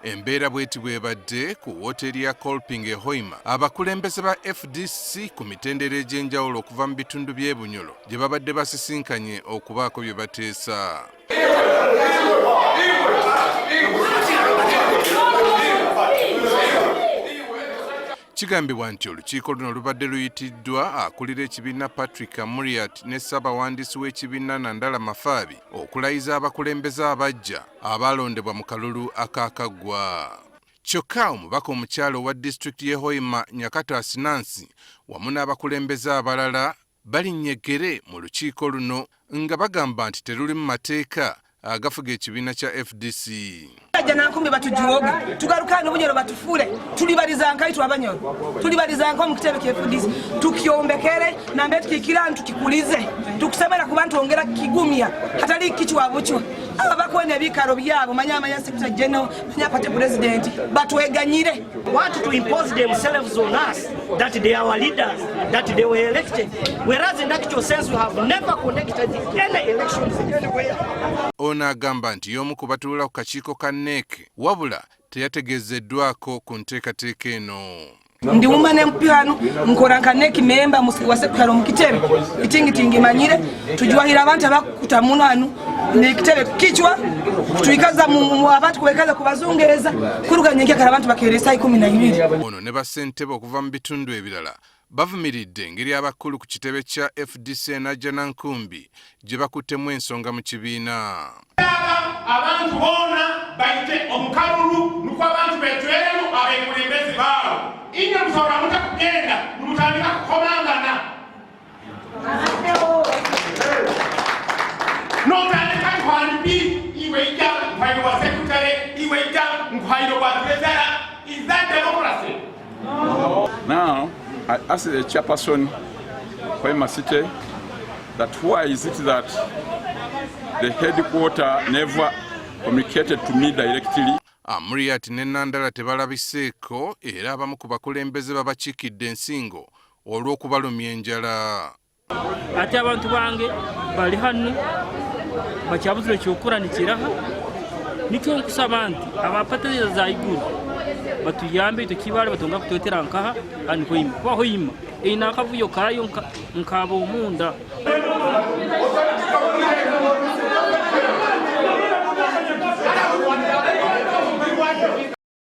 Embeera bweti bwebadde ku woteri ya Kolping Hoima. Abakulembeze ba FDC ku mitendera egy'enjawulo okuva mu bitundu by'e Bunyoro gye babadde basisinkanye okubaako bye bateesa. Kigambibwa nti olukiiko luno lubadde luyitiddwa akulira ekibiina Patrick Oboi ne Ssabawandisi w'ekibiina Nandala Mafabi okulayiza abakulembeze abaggya abalondebwa mu kalulu akakaggwa. Kyokka omubaka omukyala owa disituliki y'e Hoima Nyakato Assinansi wamu n'abakulembeze abalala balinye eggere mu lukiiko luno nga bagamba nti teruli mu mateeka agafuga ekibiina kya FDC. Nakumi batujuoga tugarukane Bunyoro batufule tulibalizanka itu abanyoro tulibalizanka mu kitebe kya FDC tukiombekere na mbe tukikira tukikulize tukusemera ku bantu ongera kigumya hatali kichwa buchwa aba bakwene bikaro byabo manyama ya secretary general manya party president batweganyire want to impose themselves on us that they are our leaders, that they were elected, whereas in actual sense we have never conducted any elections anywhere. Ono agamba nti y'omu ku batuula ku kakiiko ka NEC wabula teyategeezeddwako ku nteekateeka eno. Ndi umane mpihano nkora nka NEC member wase kukalo mukitebe itingi manyire tujuahira abantu abakutamuno hano nekitebe kichwa tuikaza mu abantu kwekaza kubazungereza kuruganye kala abantu bakeresa 12. Ono ne basentebe okuva mu bitundu ebirala bavumiridde engeri abakulu ku kitebe kya FDC najja nankumbi gye bakuttemu ensonga mu kibiina. Abantu bona baite omukalulu nuko abantu betweremu abakulembeze baabo inyo musobola mutakugenda mutandika kukomangana notandika nkwanibi iweija nkwayiro wa sekutare iweija nkwayiro wa trezara. Is that democracy? Now, I asked the chairperson Hoima City that why is it that the headquarter never communicated to me directly. Oboi ne Nandala tebalabiseeko era abamu ku bakulembeze babakiikidde ensingo olw'okubalumya enjala. Ate abantu bange bali hano bakyabuzire kyokura nikiraha nikyo nkusaba nti abapatiriza za iguru batuyambe tukibale batonga kutwetera nkaha ani Hoima ina akavuyo kayo nkabo omunda.